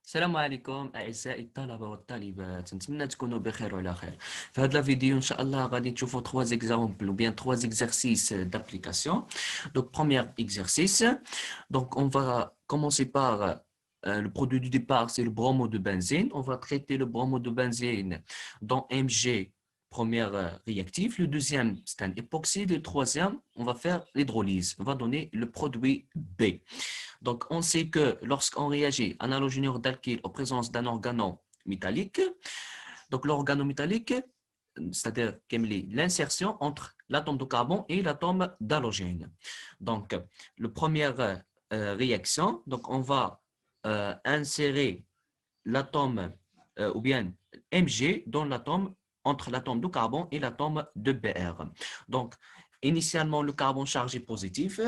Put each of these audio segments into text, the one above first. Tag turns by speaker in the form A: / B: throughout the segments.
A: السلام عليكم أعزائي الطلبة والطالبات، نتمنى تكونوا بخير وعلى خير. في هذا الفيديو إن شاء الله غادي تشوفوا 3 exemples ou bien 3 exercices d'application. Donc premier exercice, donc on va commencer par le produit du départ, c'est le bromo de benzène. On va traiter le bromo de benzène dans Mg première réactif. Le deuxième, c'est un époxyde. Le troisième, on va faire l'hydrolyse. On va donner le produit B. Donc, on sait que lorsqu'on réagit à un halogénure d'alkyle en présence d'un organo métallique, donc l'organométallique, c'est-à-dire l'insertion entre l'atome de carbone et l'atome d'halogène. Donc, la première réaction, donc on va insérer l'atome ou bien Mg dans l'atome entre l'atome de carbone et l'atome de Br. Donc, initialement, le carbone chargé positif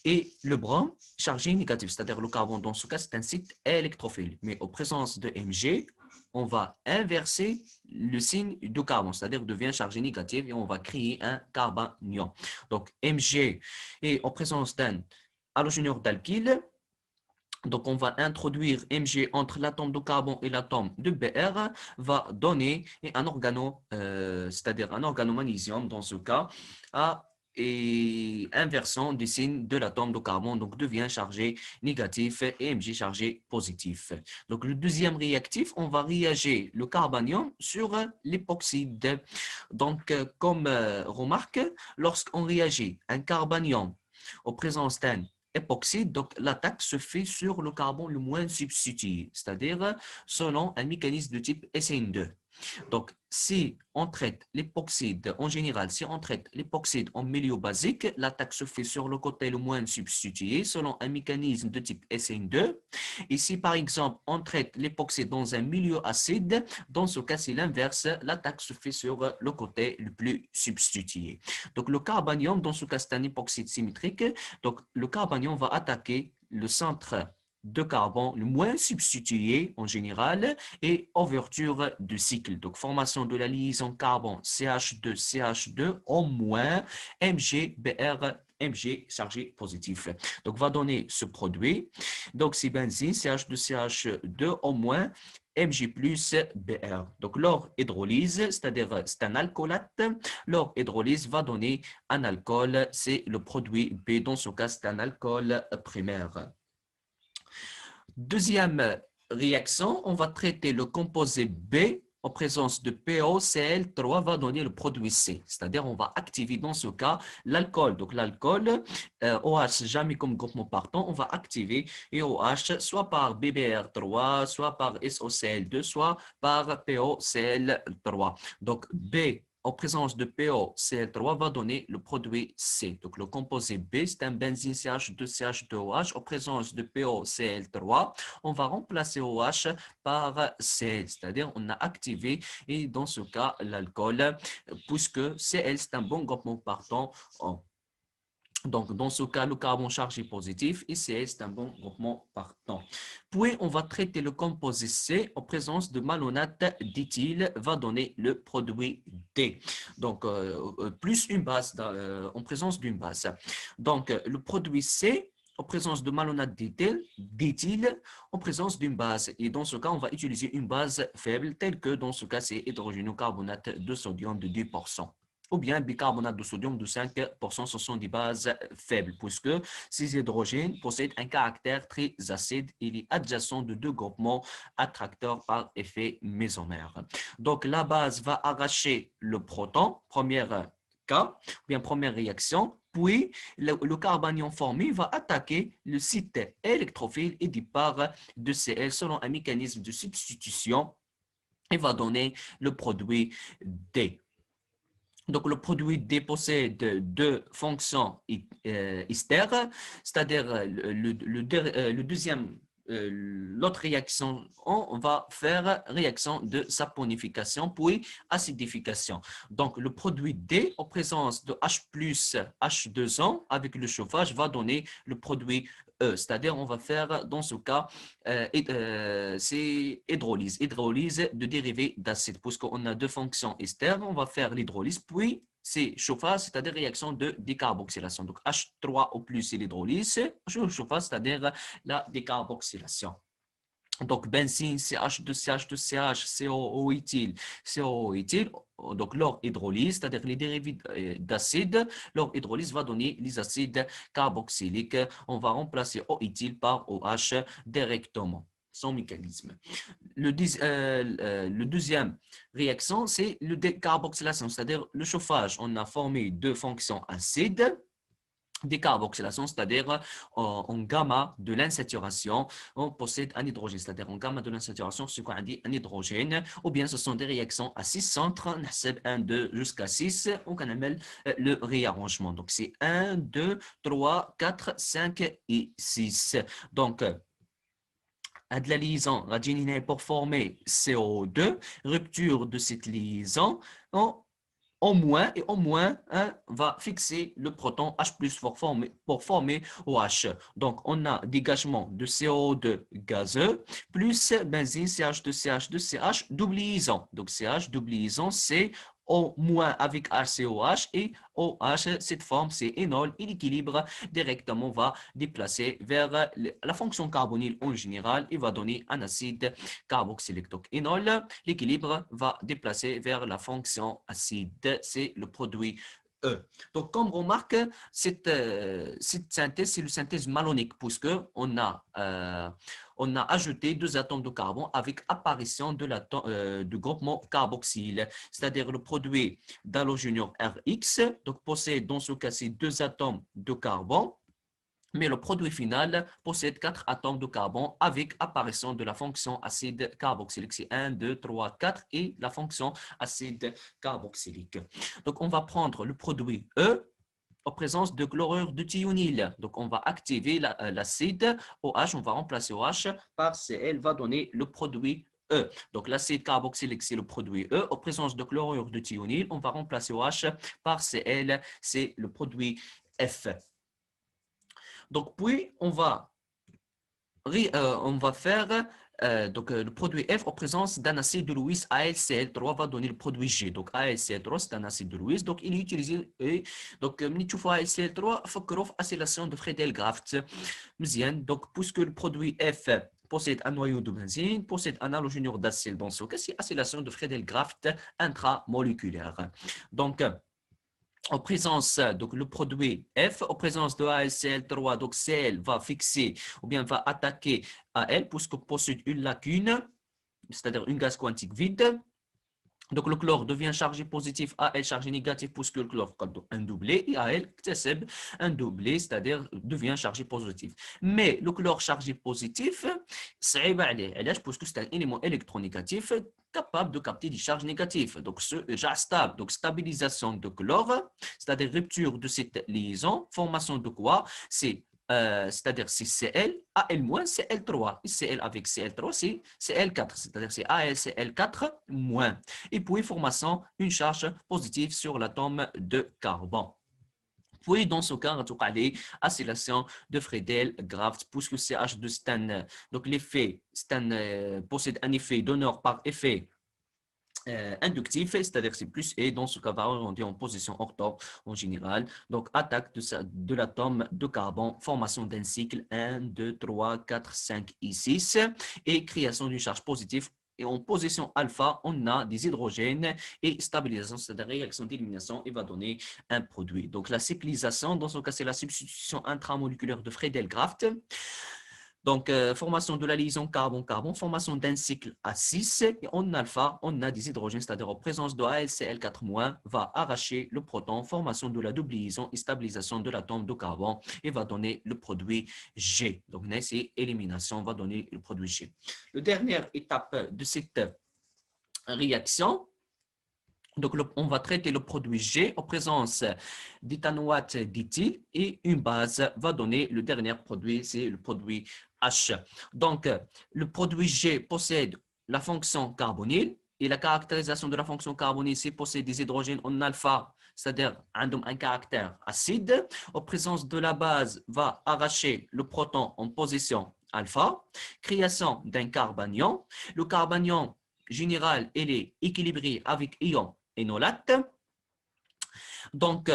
A: et le brun chargé négatif, c'est-à-dire le carbone dans ce cas, c'est un site électrophile. Mais en présence de Mg, on va inverser le signe du carbone, c'est-à-dire devient chargé négatif et on va créer un carbanion. Donc Mg est en présence d'un halogénure d'alkyle. Donc, on va introduire Mg entre l'atome de carbone et l'atome de Br, va donner un organo, c'est-à-dire un organomagnésium dans ce cas, à et inversion du signe de l'atome de carbone, donc devient chargé négatif et Mg chargé positif. Donc, le deuxième réactif, on va réagir le carbanium sur l'époxyde. Donc, comme remarque, lorsqu'on réagit un carbanium en présence d'un époxyde, donc l'attaque se fait sur le carbone le moins substitué, c'est-à-dire selon un mécanisme de type SN2. Donc, si on traite l'époxyde en général, si on traite l'époxyde en milieu basique, l'attaque se fait sur le côté le moins substitué selon un mécanisme de type SN2. Et si par exemple on traite l'époxyde dans un milieu acide, dans ce cas c'est l'inverse, l'attaque se fait sur le côté le plus substitué. Donc le carbanium, dans ce cas c'est un époxyde symétrique, donc le carbanium va attaquer le centre de carbone le moins substitué en général et ouverture du cycle. Donc, formation de la liaison carbone CH2CH2 au moins MgBr, Mg chargé positif. Donc, va donner ce produit. Donc, c'est benzine CH2CH2 au moins Mg plus Br. Donc, leur hydrolyse, c'est-à-dire c'est un alcoolate, leur hydrolyse va donner un alcool, c'est le produit B. Dans ce cas, c'est un alcool primaire. Deuxième réaction, on va traiter le composé B en présence de POCl3 va donner le produit C, c'est-à-dire on va activer dans ce cas l'alcool. Donc l'alcool, OH jamais comme groupement partant, on va activer et OH soit par BBr3, soit par SOCl2, soit par POCl3. Donc B en présence de POCl3 va donner le produit C. Donc, le composé B, c'est un benzine CH2CH2OH. En présence de POCl3, on va remplacer OH par Cl, c'est-à-dire on a activé, et dans ce cas, l'alcool, puisque Cl, c'est un bon groupement partant. Donc, dans ce cas, le carbone chargé positif et Cl, c'est un bon groupement partant. Puis, on va traiter le composé C en présence de malonate d'éthyle, va donner le produit D. Donc, plus une base en présence d'une base. Donc, le produit C en présence de malonate d'éthyle, en présence d'une base. Et dans ce cas, on va utiliser une base faible, telle que dans ce cas, c'est hydrogénocarbonate de sodium de 2%. Ou bien bicarbonate de sodium de 5%, ce sont des bases faibles, puisque ces hydrogènes possèdent un caractère très acide. Il est adjacent de deux groupements attracteurs par effet mésomère. Donc, la base va arracher le proton, première cas, ou bien première réaction, puis le carbanion formé va attaquer le site électrophile et départ de Cl selon un mécanisme de substitution et va donner le produit D. Donc, le produit D possède deux fonctions esters, c'est-à-dire le deuxième, l'autre réaction, on va faire réaction de saponification puis acidification. Donc, le produit D en présence de H plus H2O avec le chauffage va donner le produit E, c'est-à-dire on va faire dans ce cas c'est hydrolyse de dérivés d'acide, puisqu'on a deux fonctions esters, on va faire l'hydrolyse, puis c'est chauffage, c'est-à-dire réaction de décarboxylation. Donc H3O+, c'est l'hydrolyse, chauffage, c'est-à-dire la décarboxylation. Donc, benzine, CH2, CH2, CH, COO éthyle, COO éthyle. Donc, leur hydrolyse, c'est-à-dire les dérivés d'acide, leur hydrolyse va donner les acides carboxyliques. On va remplacer O éthyle par OH directement, sans mécanisme. Le deuxième réaction, c'est le décarboxylation, c'est-à-dire le chauffage. On a formé deux fonctions acides. Décarboxylation, c'est-à-dire en gamma de l'insaturation, on possède un hydrogène, c'est-à-dire en gamma de l'insaturation, ce qu'on a dit un hydrogène, ou bien ce sont des réactions à 6 centres, 1, 2 jusqu'à 6, on appelle le réarrangement. Donc c'est 1, 2, 3, 4, 5 et 6. Donc, de la liaison radionisée pour former CO2, rupture de cette liaison, en moins et en moins va fixer le proton H+ pour former OH. Donc, on a dégagement de CO2 gazeux plus benzine CH2, CH2, CH double liaison. Donc, CH double liaison, c'est O- avec HCOH et OH, cette forme, c'est énol et l'équilibre directement va déplacer vers la fonction carbonyle en général et va donner un acide carboxylique. Donc, énol, l'équilibre va déplacer vers la fonction acide, c'est le produit E. Donc, comme remarque, cette synthèse, c'est une synthèse malonique, puisque on a ajouté deux atomes de carbone avec apparition du groupement carboxyle, c'est-à-dire le produit d'halogénure RX, donc possède dans ce cas-ci deux atomes de carbone, mais le produit final possède 4 atomes de carbone avec apparition de la fonction acide carboxylique. C'est 1, 2, 3, 4 et la fonction acide carboxylique. Donc, on va prendre le produit E en présence de chlorure de thionyle. Donc, on va activer l'acide OH, on va remplacer OH par Cl, va donner le produit E. Donc, l'acide carboxylique, c'est le produit E. En présence de chlorure de thionyle, on va remplacer OH par Cl, c'est le produit F. Donc, puis, on va faire le produit F en présence d'un acide de Lewis AlCl3 va donner le produit G. Donc, AlCl3, c'est un acide de Lewis. Donc, il est utilisé. Donc, AlCl3, فكروا acylation de Friedel-Crafts. Donc, puisque le produit F possède un noyau de benzine, possède un halogénure d'acide dans ce cas, c'est acylation de Friedel-Crafts intramoléculaire. Donc, en présence, donc le produit F, en présence de AlCl3, donc Cl va fixer ou bien va attaquer Al puisque possède une lacune, c'est-à-dire une gaz quantique vide. Donc le chlore devient chargé positif, Al chargé négatif puisque le chlore a un doublé et Al un doublé, c'est-à-dire devient chargé positif. Mais le chlore chargé positif, c'est puisque c'est un élément électronégatif capable de capter des charges négatives. Donc, stable, donc stabilisation de chlore, c'est-à-dire rupture de cette liaison, formation de quoi? C'est-à-dire c'est Cl, Al-, Cl3. Et Cl avec Cl3, c'est Cl4, c'est-à-dire c'est AlCl4-. Et puis, formation, une charge positive sur l'atome de carbone. Puis, dans ce cas, on a acylation de Friedel-Crafts, puisque CH2, donc l'effet, possède un effet donneur par effet inductif, c'est-à-dire c'est plus et dans ce cas va orienter en position ortho en général. Donc attaque de l'atome de carbone, formation d'un cycle 1, 2, 3, 4, 5 et 6 et création d'une charge positive. Et en position alpha, on a des hydrogènes et stabilisation, c'est-à-dire réaction d'élimination et va donner un produit. Donc la cyclisation, dans ce cas, c'est la substitution intramoléculaire de Friedel-Crafts. Donc, formation de la liaison carbone-carbone, formation d'un cycle à 6. Et en alpha, on a des hydrogènes, c'est-à-dire en présence de AlCl4-, va arracher le proton, formation de la double liaison et stabilisation de l'atome de carbone et va donner le produit G. Donc, c'est élimination, va donner le produit G. La dernière étape de cette réaction, donc, on va traiter le produit G en présence d'éthanoate d'éthyle et une base va donner le dernier produit, c'est le produit H. Donc, le produit G possède la fonction carbonyle et la caractérisation de la fonction carbonyle, c'est possède des hydrogènes en alpha, c'est-à-dire un caractère acide. En présence de la base, va arracher le proton en position alpha, création d'un carbanion. Le carbanion général, il est équilibré avec ion énolate. Donc,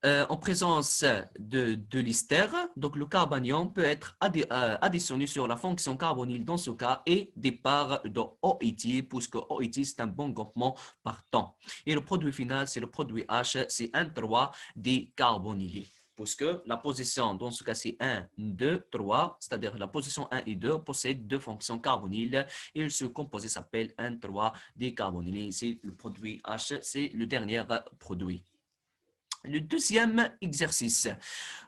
A: en présence de l'ester, donc le carbanion peut être additionné sur la fonction carbonyle dans ce cas et départ de OIT, puisque OIT c'est un bon groupement partant. Et le produit final, c'est le produit H, c'est un 3 décarbonylé. Puisque la position, dans ce cas, c'est 1, 2, 3, c'est-à-dire la position 1 et 2 possèdent deux fonctions carbonyles et ce composé s'appelle un 3 décarbonylé. C'est le produit H, c'est le dernier produit. Le deuxième exercice.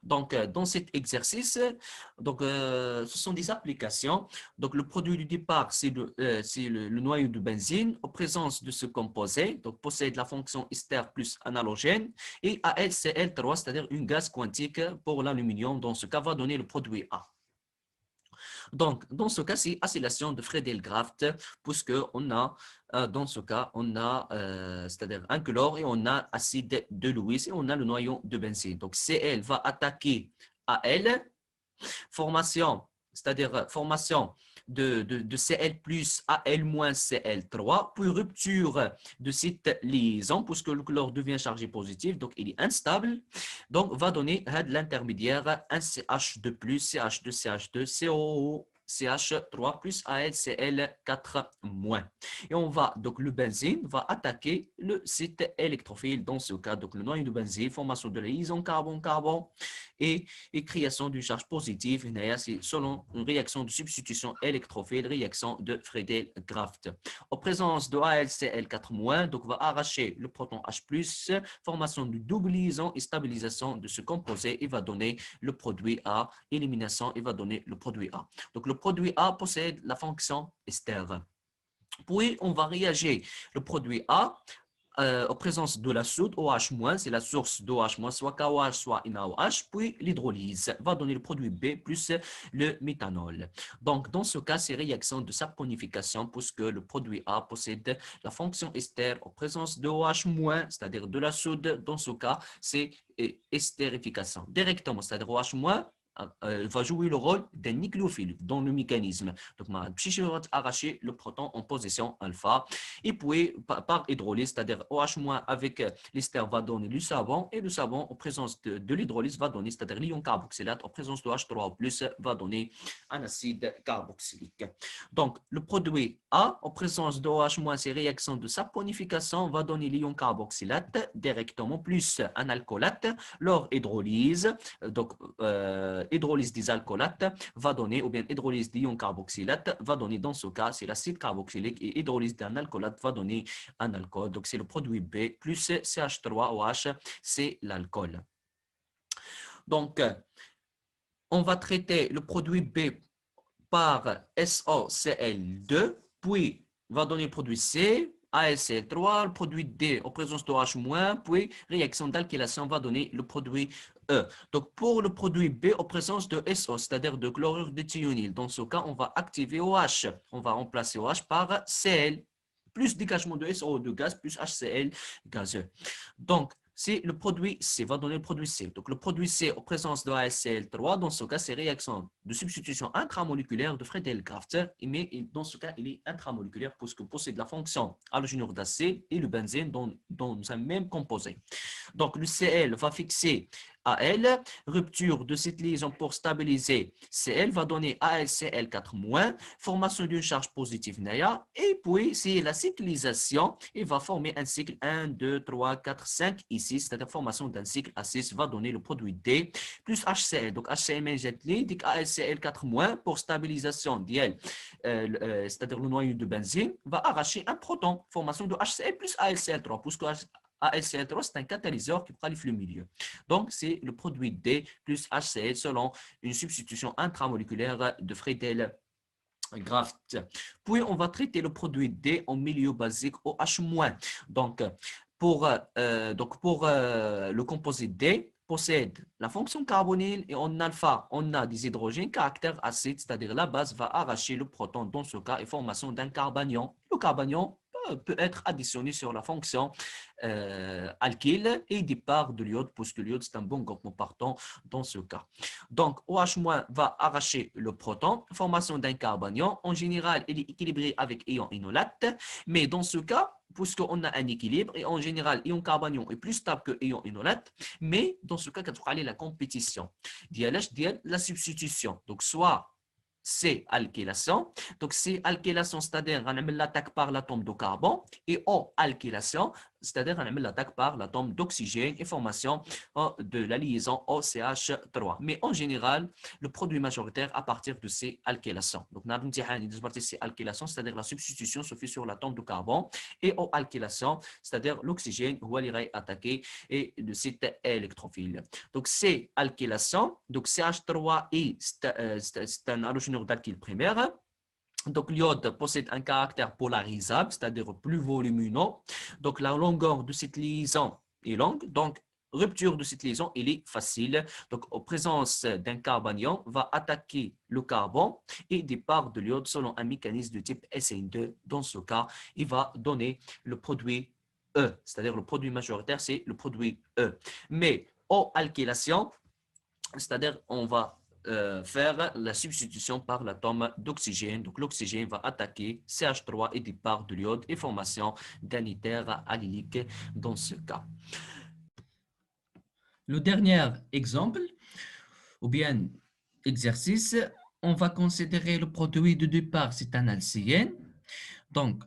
A: Donc, dans cet exercice, donc, ce sont des applications. Donc, le produit du départ, c'est le noyau de benzine en présence de ce composé. Donc, possède la fonction ester plus analogène et AlCl3, c'est-à-dire une gaz quantique pour l'aluminium. Dans ce cas, va donner le produit A. Donc, dans ce cas, c'est acylation de Friedel-Crafts, puisque on a, dans ce cas, on a, c'est-à-dire un chlore et on a acide de Lewis et on a le noyau de benzine. Donc, Cl va attaquer Al, formation, c'est-à-dire formation de Cl plus Al moins Cl3, puis rupture de cette liaison, puisque le chlore devient chargé positif, donc il est instable, donc va donner l'intermédiaire un CH2 plus, CH2, CH2, COO, CH3 plus AlCl4 moins. Et on va, donc le benzène va attaquer le site électrophile dans ce cas, donc le noyau de benzène, formation de la liaison carbone-carbone et création d'une charge positive, c'est selon une réaction de substitution électrophile, réaction de Friedel-Crafts. En présence de AlCl4-, donc va arracher le proton H+, formation de double liaison et stabilisation de ce composé, et va donner le produit A, élimination, et va donner le produit A. Donc le produit A possède la fonction ester. Puis on va réagir le produit A en présence de la soude OH-, c'est la source d'OH-, soit KOH, soit NaOH, puis l'hydrolyse va donner le produit B plus le méthanol. Donc, dans ce cas, c'est réaction de saponification puisque le produit A possède la fonction ester en présence de OH-, c'est-à-dire de la soude. Dans ce cas, c'est estérification directement, c'est-à-dire OH-, va jouer le rôle d'un nucléophile dans le mécanisme. Donc, ma psychologue arracher le proton en position alpha. Et puis, par hydrolyse, c'est-à-dire OH- avec l'ester va donner le savon et le savon en présence de l'hydrolyse va donner, c'est-à-dire l'ion carboxylate en présence de H3+, va donner un acide carboxylique. Donc, le produit A en présence de OH-, c'est réaction de saponification, va donner l'ion carboxylate directement plus un alcoolate. Leur hydrolyse, donc hydrolyse des alcoolates va donner, ou bien hydrolyse d'ion carboxylate va donner, dans ce cas, c'est l'acide carboxylique et hydrolyse d'un alcoolate va donner un alcool. Donc, c'est le produit B plus CH3OH, c'est l'alcool. Donc, on va traiter le produit B par SOCl2, puis va donner le produit C, AlCl3, le produit D en présence de H-, puis réaction d'alkylation va donner le produit E. Donc, pour le produit B en présence de SO, c'est-à-dire de chlorure de thionyle, dans ce cas, on va activer OH. On va remplacer OH par Cl, plus dégagement de SO de gaz, plus HCl gazeux. Donc, c'est le produit C, va donner le produit C. Donc, le produit C en présence de AlCl3, dans ce cas, c'est réaction de substitution intramoléculaire de Friedel-Crafts, mais dans ce cas, il est intramoléculaire puisqu'il possède la fonction halogénure d'acide et le benzène dans un même composé. Donc, le Cl va fixer Al, rupture de cette liaison pour stabiliser Cl va donner AlCl4-, formation d'une charge positive NAIA, et puis c'est la cyclisation, il va former un cycle 1, 2, 3, 4, 5 ici, c'est-à-dire formation d'un cycle A6 va donner le produit D plus HCl. Donc HCl immédiatement, dit AlCl4- pour stabilisation d'IL, c'est-à-dire le noyau de benzine, va arracher un proton, formation de HCl plus AlCl3, puisque AlCl3, c'est un catalyseur qui qualifie le milieu. Donc, c'est le produit D plus HCl selon une substitution intramoléculaire de Friedel-Crafts. Puis, on va traiter le produit D en milieu basique OH-. Donc, pour le composé D, possède la fonction carbonyle et en alpha, on a des hydrogènes caractère acide, c'est-à-dire la base va arracher le proton dans ce cas et formation d'un carbanion. Le carbanion peut être additionné sur la fonction alkyle et départ de l'iode, puisque l'iode c'est un bon groupement partant dans ce cas. Donc, OH- va arracher le proton, formation d'un carbanion. En général, il est équilibré avec ion inolate, mais dans ce cas, puisqu'on a un équilibre, et en général, ion carbanion est plus stable que ion inolate, mais dans ce cas, quand on la compétition, la substitution. Donc, soit c'est alkylation. Donc, c'est alkylation, c'est-à-dire on l'attaque par l'atome de carbone, et O alkylation, c'est-à-dire on l'attaque par l'atome d'oxygène et formation de la liaison OCH3. Mais en général, le produit majoritaire à partir de ces alkylations. Donc, ces alkylations, c'est-à-dire la substitution se fait sur l'atome de carbone, et O alkylation, c'est-à-dire l'oxygène où il est attaqué et le site électrophile. Donc, c'est alkylation. Donc, CH3I, c'est un halogène d'alkyle primaire. Donc, l'iode possède un caractère polarisable, c'est-à-dire plus volumineux. Donc, la longueur de cette liaison est longue. Donc, rupture de cette liaison, elle est facile. Donc, en présence d'un carbanion, va attaquer le carbone et départ de l'iode selon un mécanisme de type SN2. Dans ce cas, il va donner le produit E, c'est-à-dire le produit majoritaire, c'est le produit E. Mais en alkylation, c'est-à-dire on va faire la substitution par l'atome d'oxygène. Donc, l'oxygène va attaquer CH3 et départ de l'iode et formation d'un éther allylique dans ce cas. Le dernier exemple, ou bien exercice, on va considérer le produit de départ, c'est un alcéène. Donc,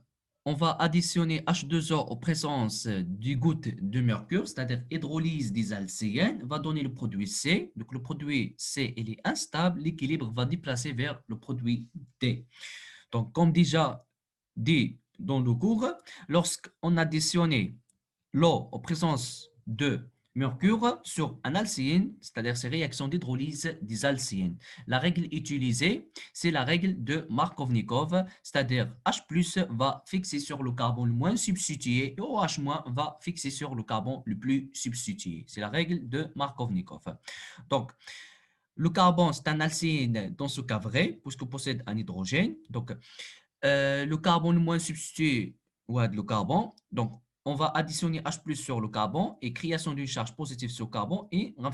A: on va additionner H2O en présence du goutte de mercure, c'est-à-dire hydrolyse des alcéènes, va donner le produit C. Donc, le produit C, il est instable, l'équilibre va déplacer vers le produit D. Donc, comme déjà dit dans le cours, lorsqu'on additionne l'eau en présence de mercure sur un alcéène, c'est-à-dire ces réactions d'hydrolyse des alcéènes. La règle utilisée, c'est la règle de Markovnikov, c'est-à-dire H+ va fixer sur le carbone le moins substitué et OH- va fixer sur le carbone le plus substitué. C'est la règle de Markovnikov. Donc, le carbone, c'est un alcéène dans ce cas vrai, puisqu'il possède un hydrogène. Donc, le carbone le moins substitué, ou le carbone. Donc, on va additionner H+ sur le carbone et création d'une charge positive sur le carbone et on va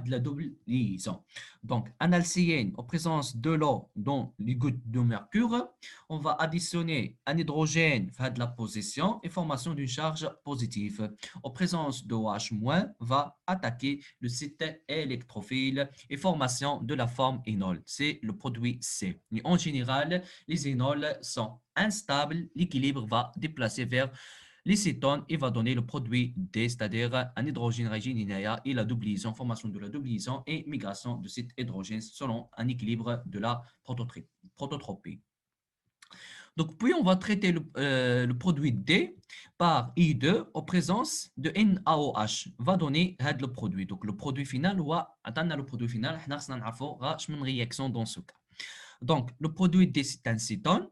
A: la double liaison. Donc, un alcéène en présence de l'eau dans les gouttes de mercure, on va additionner un hydrogène de la position et formation d'une charge positive. En présence de OH- va attaquer le site électrophile et formation de la forme énol. C'est le produit C. Et en général, les énols sont instables, l'équilibre va déplacer vers les cétones et va donner le produit D, c'est-à-dire un hydrogène régénéréa et la double liaison, formation de la double liaison et migration de cet hydrogène selon un équilibre de la prototropie. Donc, puis on va traiter le produit D par I2 en présence de NaOH, va donner le produit. Donc, le produit final, on atteindre le produit final, on a une réaction dans ce cas. Donc, le produit D, c'est un cétone,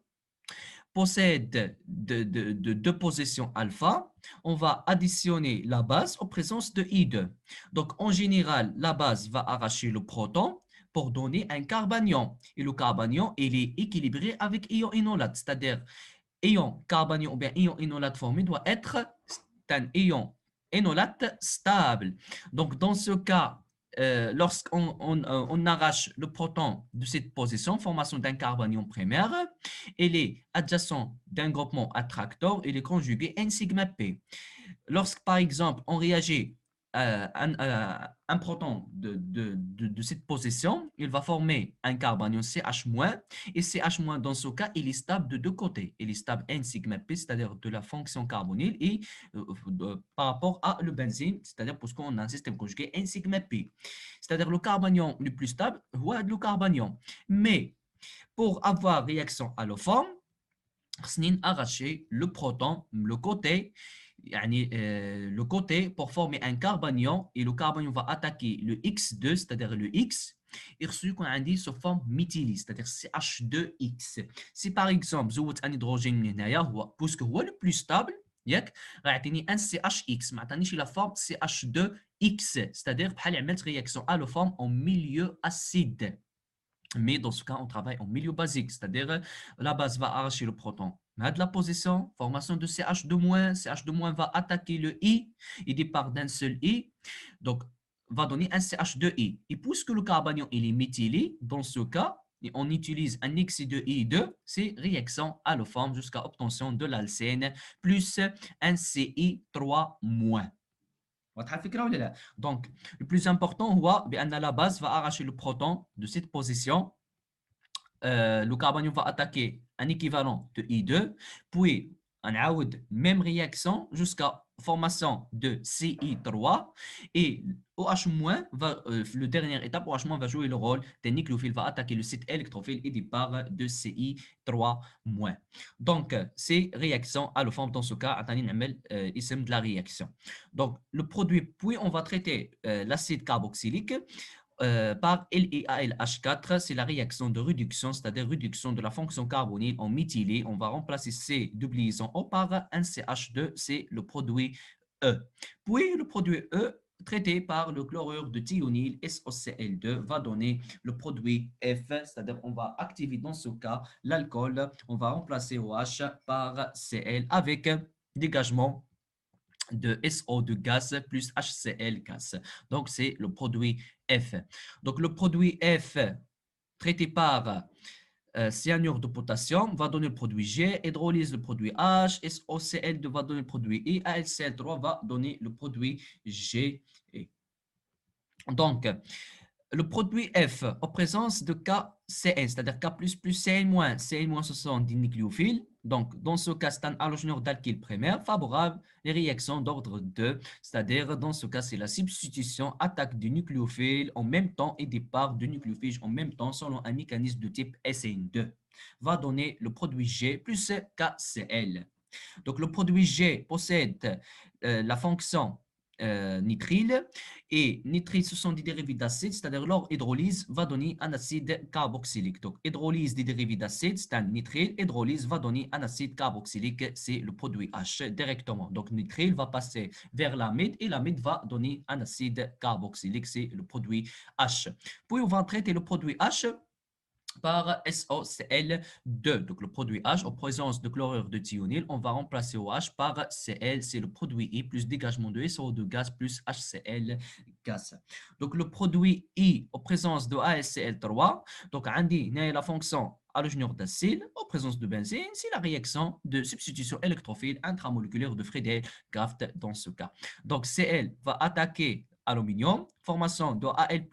A: possède deux positions alpha. On va additionner la base en présence de I2. Donc, en général, la base va arracher le proton pour donner un carbanion. Et le carbanion, il est équilibré avec ion inolate, c'est-à-dire ion carbanion ou bien ion inolate formé doit être un ion inolate stable. Donc, dans ce cas, lorsqu'on arrache le proton de cette position, formation d'un carbanion primaire, il est adjacent d'un groupement attracteur, il est conjugué N sigma P. Lorsque, par exemple, on réagit un proton de cette position, il va former un carbanion CH-, et CH- dans ce cas, il est stable de deux côtés. Il est stable N sigma P, c'est-à-dire de la fonction carbonyle, et par rapport à le benzène, c'est-à-dire parce qu'on a un système conjugué N sigma P. C'est-à-dire le carbanion le plus stable, le carbanion. Mais pour avoir réaction alloforme, on arracher le proton, le côté, le côté pour former un carbanion et le carbanion va attaquer le X2, c'est-à-dire le X, et reçu qu'on a dit sous forme méthylée, c'est-à-dire CH2X. Si par exemple, vous avez un hydrogène, puisque c'est le plus stable, غيعطيني un CHX, ما عطانيش la forme CH2X, c'est-à-dire بحال عملت réaction à la forme en milieu acide. Mais dans ce cas, on travaille en milieu basique, c'est-à-dire la base va arracher le proton de la position, formation de CH2-, CH2- va attaquer le I, il départ d'un seul I, donc va donner un CH2I. Et puisque le carbanion il est méthylé, dans ce cas, et on utilise un X2I2, c'est réaction alloforme jusqu'à obtention de l'alcène plus un CI3-. واضحة الفكرة ولا لا؟ Donc, le plus important هو بأن la base va arracher le proton de cette position. Le carbone va attaquer un équivalent de I2, puis on عاود même réaction jusqu'à formation de CI3 et OH- va, le dernière étape, OH- va jouer le rôle d'un nucléophile, va attaquer le site électrophile et départ de CI3-. Donc, ces réactions alloformes dans ce cas, on نعمل اسم de la réaction. Donc, le produit, puis on va traiter l'acide carboxylique par LiAlH4, c'est la réaction de réduction, c'est-à-dire réduction de la fonction carbonyle en méthylé. On va remplacer C liaison O par un CH2, c'est le produit E. Puis le produit E, traité par le chlorure de thionyle, SOCl2, va donner le produit F, c'est-à-dire on va activer dans ce cas l'alcool, on va remplacer OH par Cl avec dégagement de SO de gaz plus HCl gaz. Donc, c'est le produit F. Donc, le produit F traité par cyanure de potassium va donner le produit G, hydrolyse le produit H, SOCl2 va donner le produit I, AlCl3 va donner le produit G. Donc, le produit F en présence de KCN, c'est-à-dire K++ Cn-, Cn- ce sont des nucléophiles. Donc, dans ce cas, c'est un halogénure d'alkyle primaire favorable les réactions d'ordre 2, c'est-à-dire dans ce cas, c'est la substitution attaque du nucléophile en même temps et départ du nucléophile en même temps selon un mécanisme de type SN2 va donner le produit G plus KCl. Donc, le produit G possède la fonction nitrile et nitrile, ce sont des dérivés d'acide, c'est-à-dire leur hydrolyse va donner un acide carboxylique. Donc, hydrolyse des dérivés d'acide, c'est un nitrile, hydrolyse va donner un acide carboxylique, c'est le produit H directement. Donc, nitrile va passer vers l'amide et l'amide va donner un acide carboxylique, c'est le produit H. Puis, on va traiter le produit H par SOCl2. Donc, le produit H, en présence de chlorure de thionyle, on va remplacer OH par Cl, c'est le produit I, plus dégagement de SO2 gaz plus HCl gaz. Donc, le produit I, en présence de AlCl3, donc, on dit la fonction halogénure d'acide, en présence de benzène, c'est la réaction de substitution électrophile intramoléculaire de Friedel-Crafts dans ce cas. Donc, Cl va attaquer aluminium, formation de Al+,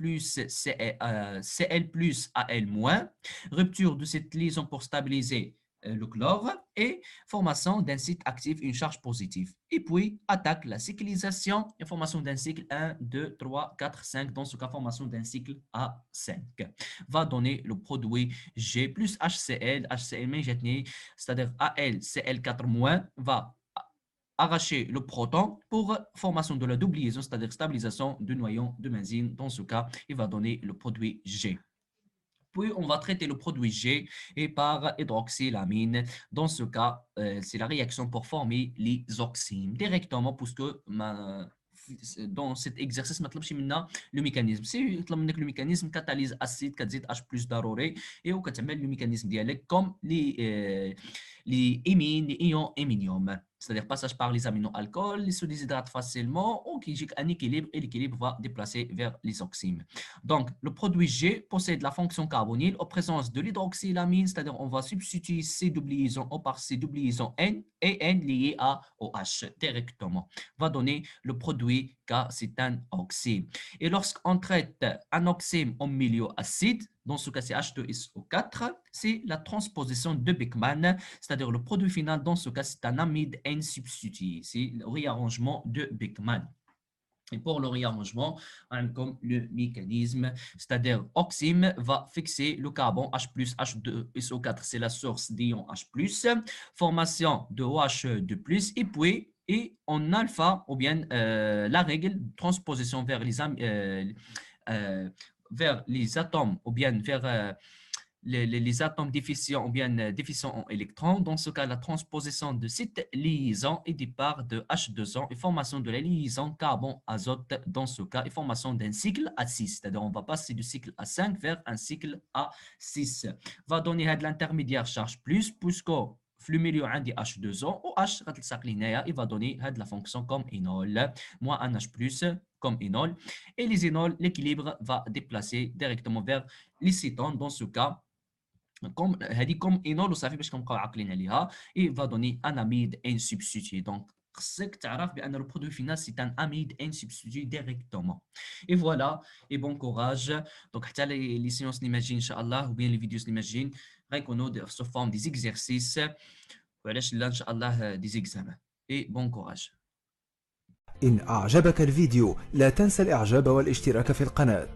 A: Cl+, Al-, rupture de cette liaison pour stabiliser le chlore et formation d'un site actif, une charge positive. Et puis, attaque la cyclisation et formation d'un cycle 1, 2, 3, 4, 5, dans ce cas, formation d'un cycle A5, va donner le produit G plus HCl, HCl-, c'est-à-dire AlCl4- va arracher le proton pour formation de la double liaison, c'est-à-dire stabilisation du noyau de benzène. Dans ce cas, il va donner le produit G. Puis, on va traiter le produit G et par hydroxylamine. Dans ce cas, c'est la réaction pour former les oxymes directement, puisque dans cet exercice, ما طلبش منا le mécanisme. Si طلب منك le mécanisme catalyse acide كتزيد H+ ضروري et وكتعمل le mécanisme ديالك comme les émines, les ions éminium. C'est-à-dire passage par les aminoalcools, les se déshydratent facilement ou qui y un équilibre et l'équilibre va déplacer vers les oxymes. Donc, le produit G possède la fonction carbonyle en présence de l'hydroxylamine, c'est-à-dire on va substituer C double liaison O par C double liaison N et N lié à OH directement. Va donner le produit K, c'est un oxyme. Et lorsqu'on traite un oxyme en milieu acide, dans ce cas c'est H2SO4, c'est la transposition de Beckmann, c'est-à-dire le produit final, dans ce cas c'est un amide N substitué, c'est le réarrangement de Beckmann. Et pour le réarrangement, on a comme le mécanisme, c'est-à-dire oxyme va fixer le carbone H+, H2SO4, c'est la source d'ion H+, formation de OH2+, et puis et en alpha, ou bien la règle de transposition vers les atomes, ou bien vers les atomes déficients ou bien déficients en électrons. Dans ce cas, la transposition de cette liaison et départ de H2O et formation de la liaison carbone-azote dans ce cas et formation d'un cycle A6. C'est-à-dire on va passer du cycle A5 vers un cycle A6. Va donner l'intermédiaire charge plus puisque flux milieu عندي H2O ou H غتلصق لي هنايا il va donner la fonction comme énol moins un H+ comme énol et les énols l'équilibre va déplacer directement vers les cétones dans ce cas comme هذه comme انول وصافي باش كنبقاو عاقلين عليها. et va donner un amide insubstitué. donc خصك تعرف بان le produit final c'est un amide insubstitué directement. et voilà, et bon courage. donc حتى les séances اللي ماجيين ان شاء الله ou bien les vidéos اللي ماجيين غيكونوا sous forme des exercices وعلاش لا ان شاء الله des examens. et bon courage.
B: إن أعجبك الفيديو لا تنسى الإعجاب والاشتراك في القناة.